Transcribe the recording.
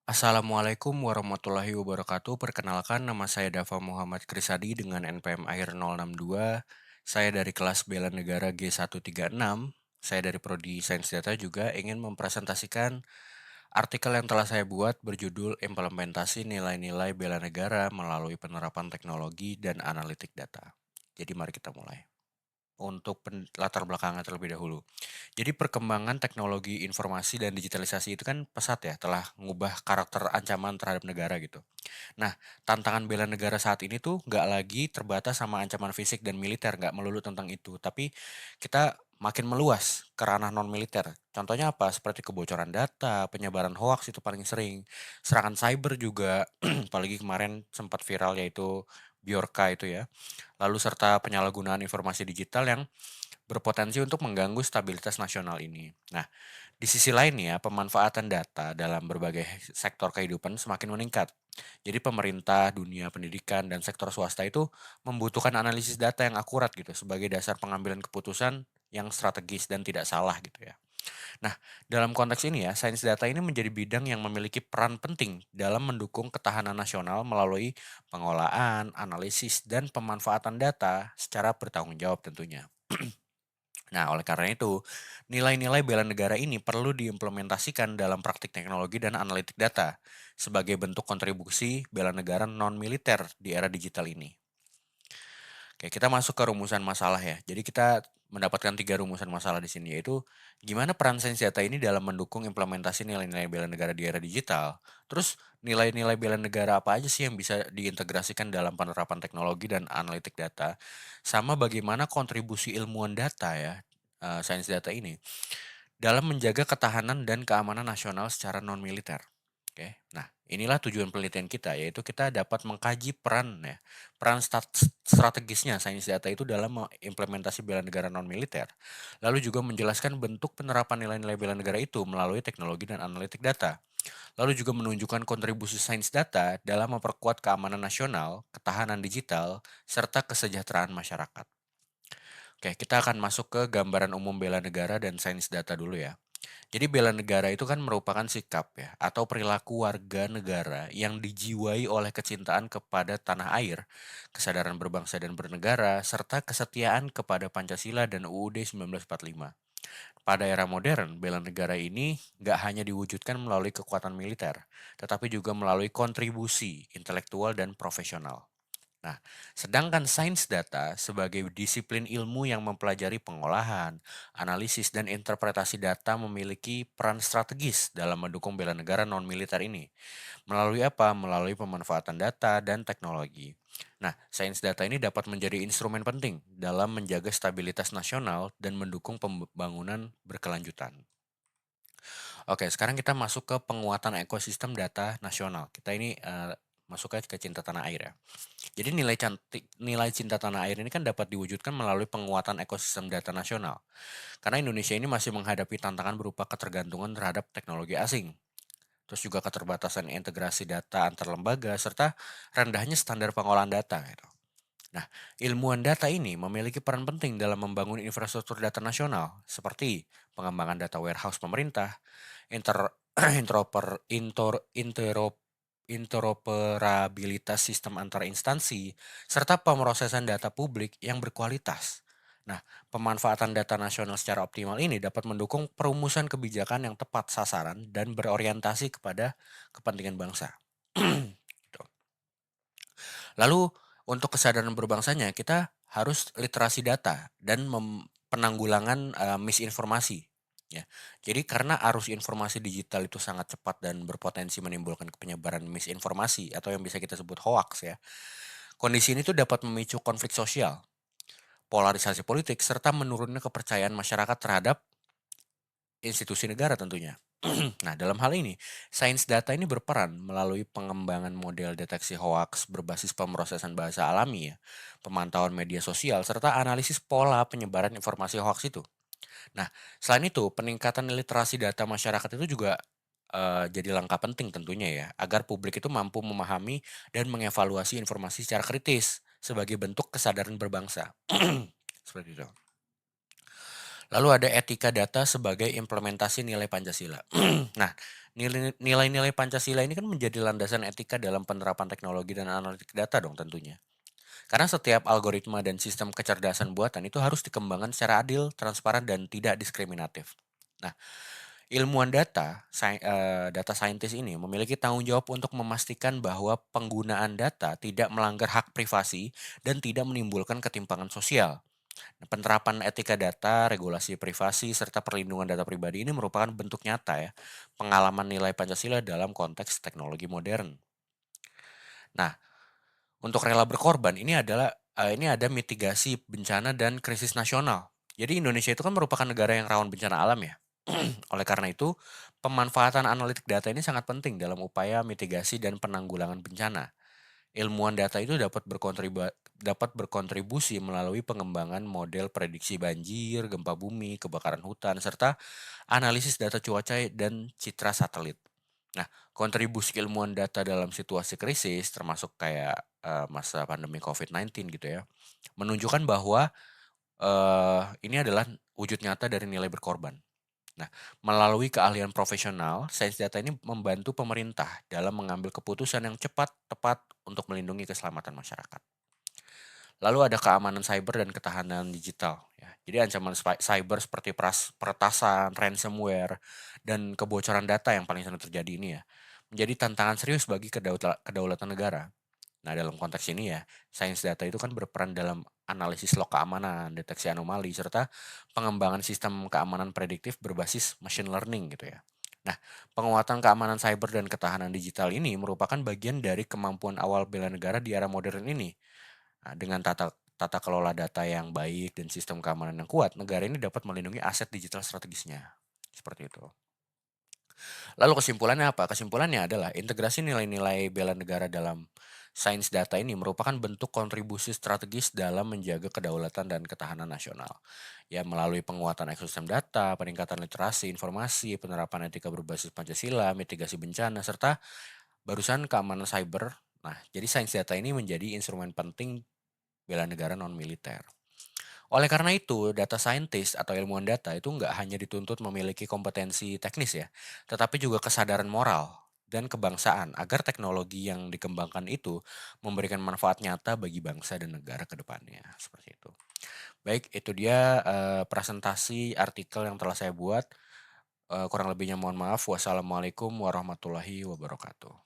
Assalamualaikum warahmatullahi wabarakatuh. Perkenalkan, nama saya Dava Muhammad Krisadi dengan NPM akhir 062. Saya dari kelas Bela Negara G136. Saya dari Prodi Sains Data juga ingin mempresentasikan artikel yang telah saya buat berjudul Implementasi Nilai-nilai Bela Negara melalui penerapan teknologi dan analitik data. Jadi mari kita mulai. Untuk latar belakangnya terlebih dahulu. Jadi perkembangan teknologi informasi dan digitalisasi itu kan pesat ya, telah mengubah karakter ancaman terhadap negara gitu. Nah, tantangan bela negara saat ini tuh nggak lagi terbatas sama ancaman fisik dan militer, nggak melulu tentang itu, tapi kita makin meluas ke ranah non-militer. Contohnya apa? Seperti kebocoran data, penyebaran hoaks itu paling sering, serangan cyber juga, apalagi kemarin sempat viral yaitu Bjorka itu ya. Lalu serta penyalahgunaan informasi digital yang berpotensi untuk mengganggu stabilitas nasional ini. Nah, di sisi lain ya, pemanfaatan data dalam berbagai sektor kehidupan semakin meningkat. Jadi pemerintah, dunia pendidikan, dan sektor swasta itu membutuhkan analisis data yang akurat gitu sebagai dasar pengambilan keputusan yang strategis dan tidak salah gitu ya. Nah, dalam konteks ini ya, sains data ini menjadi bidang yang memiliki peran penting dalam mendukung ketahanan nasional melalui pengolahan, analisis, dan pemanfaatan data secara bertanggung jawab tentunya. Nah, oleh karena itu, nilai-nilai bela negara ini perlu diimplementasikan dalam praktik teknologi dan analitik data sebagai bentuk kontribusi bela negara non-militer di era digital ini. Oke, kita masuk ke rumusan masalah ya. Jadi kita mendapatkan 3 rumusan masalah di sini, yaitu gimana peran sains data ini dalam mendukung implementasi nilai-nilai bela negara di era digital. Terus nilai-nilai bela negara apa aja sih yang bisa diintegrasikan dalam penerapan teknologi dan analitik data, sama bagaimana kontribusi ilmuwan data ya, sains data ini dalam menjaga ketahanan dan keamanan nasional secara non-militer. Oke, nah inilah tujuan penelitian kita, yaitu kita dapat mengkaji peran ya, peran strategisnya sains data itu dalam mengimplementasi bela negara non-militer, lalu juga menjelaskan bentuk penerapan nilai-nilai bela negara itu melalui teknologi dan analitik data, lalu juga menunjukkan kontribusi sains data dalam memperkuat keamanan nasional, ketahanan digital, serta kesejahteraan masyarakat. Oke, kita akan masuk ke gambaran umum bela negara dan sains data dulu ya. Jadi bela negara itu kan merupakan sikap ya atau perilaku warga negara yang dijiwai oleh kecintaan kepada tanah air, kesadaran berbangsa dan bernegara, serta kesetiaan kepada Pancasila dan UUD 1945. Pada era modern, bela negara ini nggak hanya diwujudkan melalui kekuatan militer, tetapi juga melalui kontribusi intelektual dan profesional. Nah, sedangkan sains data sebagai disiplin ilmu yang mempelajari pengolahan, analisis, dan interpretasi data memiliki peran strategis dalam mendukung bela negara non-militer ini. Melalui apa? Melalui pemanfaatan data dan teknologi. Nah, sains data ini dapat menjadi instrumen penting dalam menjaga stabilitas nasional dan mendukung pembangunan berkelanjutan. Oke, sekarang kita masuk ke penguatan ekosistem data nasional. Kita ini masuk ke cinta tanah air ya. Jadi nilai cinta tanah air ini kan dapat diwujudkan melalui penguatan ekosistem data nasional. Karena Indonesia ini masih menghadapi tantangan berupa ketergantungan terhadap teknologi asing. Terus juga keterbatasan integrasi data antar lembaga serta rendahnya standar pengolahan data gitu. Nah, ilmuwan data ini memiliki peran penting dalam membangun infrastruktur data nasional seperti pengembangan data warehouse pemerintah, inter interoper intor interop interoperabilitas sistem antar instansi, serta pemrosesan data publik yang berkualitas. Nah, pemanfaatan data nasional secara optimal ini dapat mendukung perumusan kebijakan yang tepat sasaran dan berorientasi kepada kepentingan bangsa. Gitu. Lalu untuk kesadaran berbangsanya kita harus literasi data dan penanggulangan misinformasi. Ya, jadi karena arus informasi digital itu sangat cepat dan berpotensi menimbulkan penyebaran misinformasi atau yang bisa kita sebut hoax ya. Kondisi ini tuh dapat memicu konflik sosial, polarisasi politik, serta menurunnya kepercayaan masyarakat terhadap institusi negara tentunya. Nah, dalam hal ini, sains data ini berperan melalui pengembangan model deteksi hoaks berbasis pemrosesan bahasa alami ya, pemantauan media sosial, serta analisis pola penyebaran informasi hoaks itu. Nah, selain itu, peningkatan literasi data masyarakat itu juga jadi langkah penting tentunya ya, agar publik itu mampu memahami dan mengevaluasi informasi secara kritis sebagai bentuk kesadaran berbangsa. Seperti itu. Lalu ada etika data sebagai implementasi nilai Pancasila. Nah, nilai-nilai Pancasila ini kan menjadi landasan etika dalam penerapan teknologi dan analitik data dong tentunya. Karena setiap algoritma dan sistem kecerdasan buatan itu harus dikembangkan secara adil, transparan, dan tidak diskriminatif. Nah, ilmuwan data scientist ini memiliki tanggung jawab untuk memastikan bahwa penggunaan data tidak melanggar hak privasi dan tidak menimbulkan ketimpangan sosial. Nah, penerapan etika data, regulasi privasi, serta perlindungan data pribadi ini merupakan bentuk nyata ya, pengalaman nilai Pancasila dalam konteks teknologi modern. Nah, untuk rela berkorban ini ada mitigasi bencana dan krisis nasional. Jadi Indonesia itu kan merupakan negara yang rawan bencana alam ya. Oleh karena itu, pemanfaatan analitik data ini sangat penting dalam upaya mitigasi dan penanggulangan bencana. Ilmuwan data itu dapat berkontribusi melalui pengembangan model prediksi banjir, gempa bumi, kebakaran hutan, serta analisis data cuaca dan citra satelit. Nah, kontribusi ilmuwan data dalam situasi krisis, termasuk kayak masa pandemi COVID-19 gitu ya, menunjukkan bahwa ini adalah wujud nyata dari nilai berkorban. Nah, melalui keahlian profesional, sains data ini membantu pemerintah dalam mengambil keputusan yang cepat, tepat untuk melindungi keselamatan masyarakat. Lalu ada keamanan cyber dan ketahanan digital. Ya. Jadi ancaman cyber seperti peretasan, ransomware, dan kebocoran data yang paling sering terjadi ini ya, menjadi tantangan serius bagi kedaulatan negara. Nah, dalam konteks ini ya, sains data itu kan berperan dalam analisis log keamanan, deteksi anomali, serta pengembangan sistem keamanan prediktif berbasis machine learning gitu ya. Nah, penguatan keamanan cyber dan ketahanan digital ini merupakan bagian dari kemampuan awal bela negara di era modern ini. Nah, dengan tata kelola data yang baik dan sistem keamanan yang kuat, negara ini dapat melindungi aset digital strategisnya. Seperti itu. Lalu kesimpulannya apa? Kesimpulannya adalah integrasi nilai-nilai bela negara dalam sains data ini merupakan bentuk kontribusi strategis dalam menjaga kedaulatan dan ketahanan nasional. Ya, melalui penguatan ekosistem data, peningkatan literasi informasi, penerapan etika berbasis Pancasila, mitigasi bencana, serta barusan keamanan cyber. Nah, jadi sains data ini menjadi instrumen penting bela negara non-militer. Oleh karena itu, data scientist atau ilmuwan data itu nggak hanya dituntut memiliki kompetensi teknis ya, tetapi juga kesadaran moral dan kebangsaan agar teknologi yang dikembangkan itu memberikan manfaat nyata bagi bangsa dan negara ke depannya. Seperti itu. Baik, itu dia presentasi artikel yang telah saya buat. Kurang lebihnya mohon maaf. Wassalamualaikum warahmatullahi wabarakatuh.